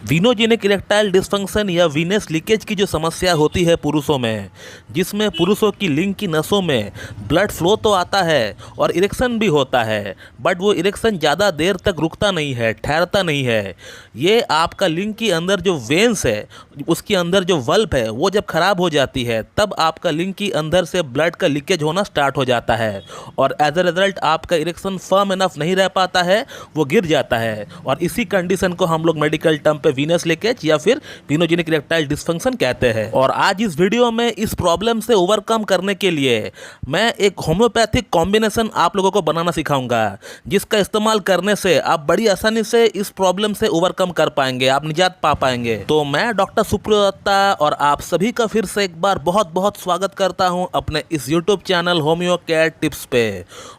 Venogenic erectile dysfunction या Venus leakage की जो समस्या होती है पुरुषों में, जिसमें पुरुषों की लिंग की नसों में ब्लड फ्लो तो आता है और इरेक्शन भी होता है, बट वो इरेक्शन ज़्यादा देर तक रुकता नहीं है, ठहरता नहीं है। ये आपका लिंग के अंदर जो वेन्स है, उसके अंदर जो वल्व है, वो जब ख़राब हो जाती है तब आपका लिंग के अंदर से ब्लड का लीकेज होना स्टार्ट हो जाता है और एज अ रिजल्ट आपका इरेक्शन फर्म इनफ नहीं रह पाता है, वो गिर जाता है। और इसी कंडीशन को हम लोग मेडिकल टर्म पे वीनस लीकेज या फिर वीनोजेनिक इरेक्टाइल डिस्फंक्शन कहते हैं। और आज इस वीडियो में इस प्रॉब्लम से ओवरकम करने के लिए मैं एक होम्योपैथिक कॉम्बिनेशन आप लोगों को बनाना सिखाऊंगा, जिसका इस्तेमाल करने से आप बड़ी आसानी से इस प्रॉब्लम से ओवरकम कर पाएंगे, आप निजात पा पाएंगे। तो मैं डॉक्टर सुप्रियो दत्ता और आप सभी का फिर से एक बार बहुत बहुत स्वागत करता हूं अपने इस YouTube channel homeo care tips पे।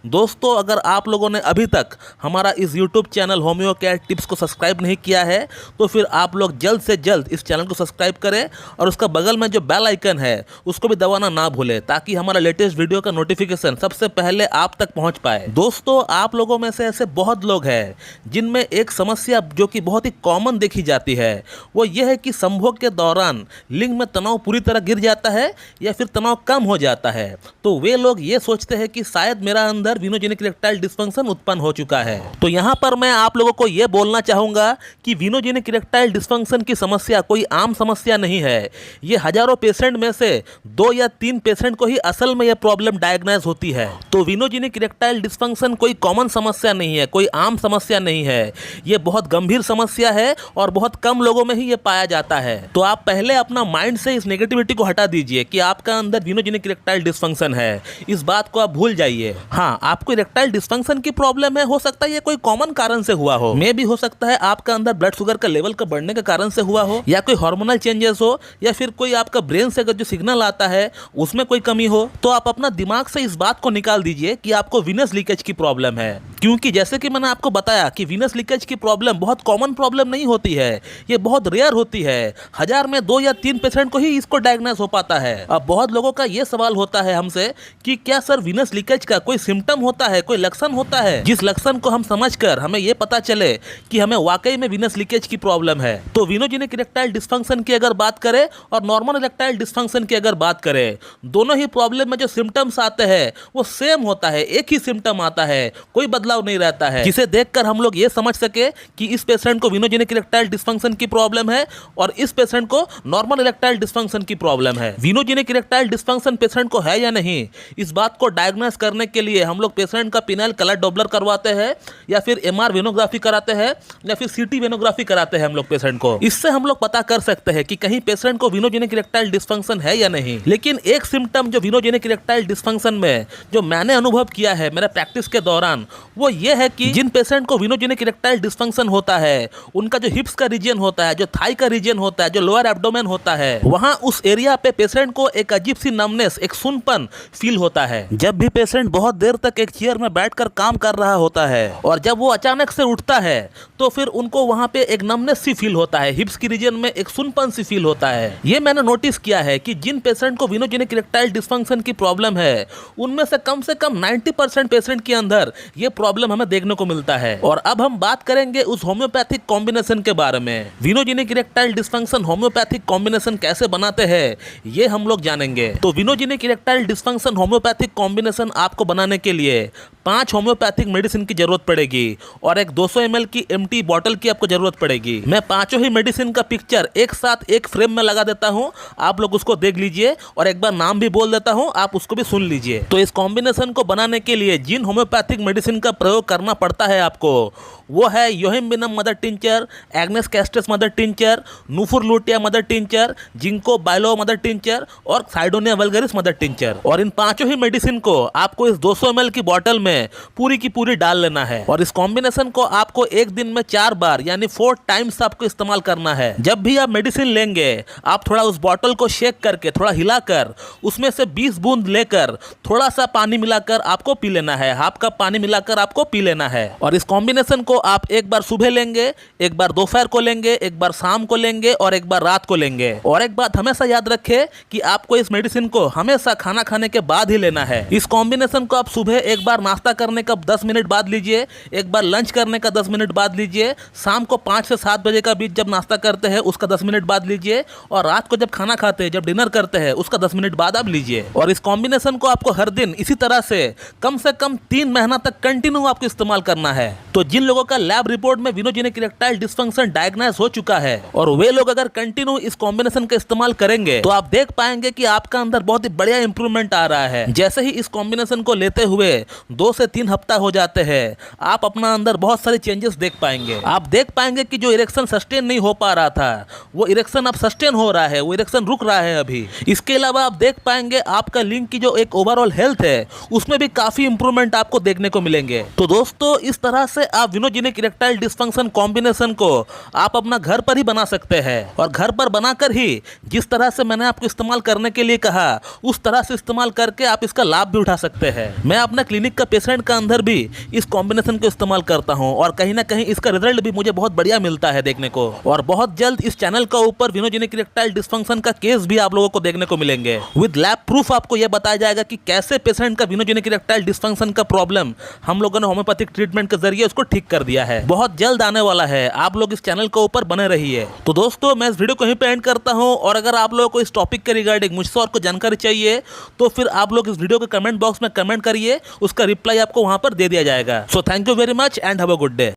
दोस्तों, अगर आप लोगों ने अभी तक हमारा इस YouTube channel homeo care tips को सब्सक्राइब नहीं किया है तो फिर आप लोग जल्द से जल्द इस चैनल को सब्सक्राइब करें और उसका बगल में जो बेल आइकन है उसको भी दबाना ना भूलें, ताकि हमारा लेटेस्ट वीडियो का नोटिफिकेशन सबसे पहले आप तक पहुंच पाए। दोस्तों, आप लोगों में से ऐसे बहुत लोग हैं जिनमें एक समस्या जो कि बहुत ही कॉमन देखी जाती है, वो ये है कि संभोग के दौरान लिंग में तनाव पूरी तरह गिर जाता है या फिर तनाव कम हो जाता है। तो वे लोग ये सोचते हैं कि शायद मेरा अंदर वीनोजेनिक इरेक्टाइल डिस्फंक्शन उत्पन्न हो चुका है। तो यहाँ पर मैं आप लोगों को ये बोलना चाहूँगा कि वीनोजेनिक इरेक्टाइल डिस्फंक्शन की समस्या कोई आम समस्या नहीं है। ये हजारों पेशेंट में से 2 या 3 पेशेंट को ही असल में यह प्रॉब्लम डायग्नोज होती है। तो वीनोजेनिक इरेक्टाइल डिस्फंक्शन कोई कॉमन समस्या नहीं है, कोई आम समस्या नहीं है। ये बहुत गंभीर समस्या है और बहुत कम लोगों में ही ये पाया जाता है। तो आप पहले अपना माइंड से इस नेगेटिविटी को हटा दीजिए कि आपका अंदर वीनोजेनिक इरेक्टाइल डिस्फंक्शन है। इस बात को आप भूल जाइए। हाँ, आपको इरेक्टाइल डिस्फंक्शन की प्रॉब्लम है, हो सकता है ये कोई कॉमन कारण से हुआ हो, मे भी हो सकता है आपका अंदर ब्लड शुगर का लेवल का बढ़ने के कारण से हुआ हो, या कोई हार्मोनल चेंजेस हो, या फिर कोई आपका ब्रेन से अगर जो सिग्नल आता है उसमें कोई कमी हो। तो आप अपना दिमाग से इस बात को निकाल दीजिए कि आपको वीनस लीकेज की प्रॉब्लम है। क्योंकि जैसे कि मैंने आपको बताया कि वीनस लीकेज की प्रॉब्लम बहुत कॉमन प्रॉब्लम नहीं होती है, ये बहुत रेयर होती है। 1000 में 2 या 3 पेशेंट को ही इसको डायग्नोज हो पाता है। अब बहुत लोगों का ये सवाल होता है हमसे कि क्या सर वीनस लीकेज का कोई सिम्टम होता है, कोई लक्षण होता है, जिस लक्षण को हम समझकर हमें ये पता चले कि हमें वाकई में वीनस लीकेज की प्रॉब्लम है। तो वीनोजेनिक इरेक्टाइल डिस्फंक्शन की अगर बात करें और नॉर्मल इरेक्टाइल डिस्फंक्शन की अगर बात करें, दोनों ही प्रॉब्लम में जो सिम्टम्स आते हैं वो सेम होता है, एक ही सिम्टम आता है, कोई बदलाव नहीं रहता है, जिसे देखकर हम लोग ये समझ सके कि इस पेशेंट को वीनोजेनिक इरेक्टाइल डिस्फंक्शन की प्रॉब्लम है और इस पेशेंट को नॉर्मल इरेक्टाइल डिस्फंक्शन की प्रॉब्लम है। वीनोजेनिक इरेक्टाइल डिस्फंक्शन पेशेंट को है या नहीं, इस बात को डायग्नोज करने के लिए हम लोग पेशेंट का पिनाइल कलर डॉपलर करवाते हैं या फिर एमआर वेनोग्राफी कराते हैं या फिर सीटी वेनोग्राफी कराते हैं हम लोग पेशेंट को। इससे हम लोग पता कर सकते हैं कि कहीं पेशेंट को वीनोजेनिक इरेक्टाइल डिस्फंक्शन है या नहीं। लेकिन एक सिम्टम जो वीनोजेनिक इरेक्टाइल डिस्फंक्शन में जो मैंने अनुभव किया है मेरे प्रैक्टिस के दौरान, वो ये है कि जिन पेशेंट को वीनोजेनिक इरेक्टाइल डिस्फंक्शन होता है, उनका जो हिप्स का रीजन होता है, जो थाई का रीजन होता है, जो लोअर एब्डोमेन होता है, वहां उस एरिया पे पेशेंट को एक अजीब सी नमनेस, एक सुनपन फील होता है। जब भी पेशेंट बहुत देर तक एक चेयर में बैठकर काम कर रहा होता है और जब वो अचानक से उठता है तो फिर उनको वहां पे एक नमनेस सी फील होता है, हिप्स की रीजन में एक सुनपन सी फील होता है। ये मैंने नोटिस किया है कि जिन पेशेंट को वीनोजेनिक इरेक्टाइल डिस्फंक्शन की प्रॉब्लम है, उनमें से कम 90% पेशेंट के अंदर ये प्रॉब्लम हमें देखने को मिलता है। और अब हम बात करेंगे उस होम्योपैथिक कॉम्बिनेशन के बारे में। Venogenic erectile dysfunction homeopathic combination कैसे बनाते हैं ये हम लोग जानेंगे। तो venogenic erectile dysfunction homeopathic combination आपको बनाने के लिए 5 होम्योपैथिक मेडिसिन की जरूरत पड़ेगी और एक 200 ml की एम्प्टी बॉटल की आपको जरूरत पड़ेगी। मैं 5 ही मेडिसिन का पिक्चर एक साथ एक फ्रेम में लगा देता हूं, आप लोग उसको देख लीजिए और एक बार नाम भी बोल देता हूं, आप उसको भी सुन लीजिए। तो इस कॉम्बिनेशन को बनाने के लिए जिन होम्योपैथिक मेडिसिन का प्रयोग करना पड़ता है आपको, वो है yohimbinum mother tincture, agnus castus mother tincture, nuphar lutea mother tincture, ginkgo biloba mother tincture और साइडोनिया वल्गरिस मदर टिंचर। और इन 5 ही मेडिसिन को आपको इस 200 ml की बॉटल में पूरी की पूरी डाल लेना है और इस कॉम्बिनेशन को आपको एक दिन में 4 बार यानी 4 टाइम्स आपको इस्तेमाल करना है। जब भी आप मेडिसिन लेंगे, आप थोड़ा उस बॉटल को शेक करके, थोड़ा हिलाकर, उसमें से 20 बूंद लेकर थोड़ा सा पानी मिलाकर आपको पी लेना है, हाफ कप पानी मिलाकर आपको पी लेना है। और इस कॉम्बिनेशन को आप एक बार सुबह लेंगे, एक बार दोपहर को लेंगे, एक बार शाम को लेंगे और एक बार रात को लेंगे। और एक बात हमेशा याद रखें कि आपको इस मेडिसिन को हमेशा खाना खाने के बाद ही लेना है। इस कॉम्बिनेशन को आप सुबह एक बार नाश्ता करने का 10 मिनट बाद लीजिए, एक बार लंच करने का 10 मिनट बाद लीजिए, शाम को 5 से 7 बजे का बीच जब नाश्ता करते हैं उसका 10 मिनट बाद लीजिए, और रात को जब खाना खाते हैं, जब डिनर करते हैं, उसका 10 मिनट बाद आप लीजिए। और इस कॉम्बिनेशन को आपको हर दिन इसी तरह से कम 3 महीना तक कंटिन्यू आपको इस्तेमाल करना है। तो जिन लोगों का लैब रिपोर्ट में विनोजेनिक इरेक्टाइल डिसफंक्शन डायग्नोस हो चुका है और वे लोग अगर कंटिन्यू इस कॉम्बिनेशन का इस्तेमाल करेंगे तो आप देख पाएंगे कि आपका अंदर बहुत ही बढ़िया इंप्रूवमेंट आ रहा है। जैसे ही इस कॉम्बिनेशन को लेते हुए 2 से 3 हफ्ता हो जाते हैं, आप अपना अंदर बहुत सारे चेंजेस देख पाएंगे। आप देख पाएंगे कि जो इरेक्शन सस्टेन नहीं हो पा रहा था वो इरेक्शन अब सस्टेन हो रहा है, वो इरेक्शन रुक रहा है अभी। इसके अलावा आप देख पाएंगे आपका लिंग की जो एक ओवरऑल हेल्थ है उसमें भी काफी इंप्रूवमेंट आपको देखने को मिलेंगे। तो दोस्तों, इस तरह से आप विनोजेनिक इरेक्टाइल डिसफंक्शन कॉम्बिनेशन को आप अपना घर पर ही बना सकते हैं, और घर पर बनाकर ही जिस तरह से मैंने आपको इस्तेमाल करने के लिए कहा उस तरह से इस्तेमाल करके आप इसका लाभ भी उठा सकते हैं। मैं अपने क्लिनिक का पेशेंट का अंदर भी इस कॉम्बिनेशन को इस्तेमाल करता हूं और कहीं ना कहीं इसका रिजल्ट भी मुझे बहुत बढ़िया मिलता है देखने को। और बहुत जल्द इस चैनल का ऊपर विनोजेनिक इरेक्टाइल डिसफंक्शन का केस भी आप लोगों को देखने को मिलेंगे। विद लैब प्रूफ आपको यह बताया जाएगा कि कैसे पेशेंट का विनोजेनिक इरेक्टाइल डिसफंक्शन का प्रॉब्लम हम लोगों ने होम्योपैथिक ट्रीटमेंट के जरिए उसको ठीक कर दिया है। बहुत जल्द आने वाला है, आप लोग इस चैनल के ऊपर बने रहिए। तो दोस्तों, मैं इस वीडियो को यहीं पे एंड करता हूं, और अगर आप लोगों को इस टॉपिक के रिगार्डिंग मुझसे और कुछ जानकारी चाहिए तो फिर आप लोग इस वीडियो के कमेंट बॉक्स में कमेंट करिए, उसका रिप्लाई आपको वहां पर दे दिया जाएगा। So thank you very much and have a good day.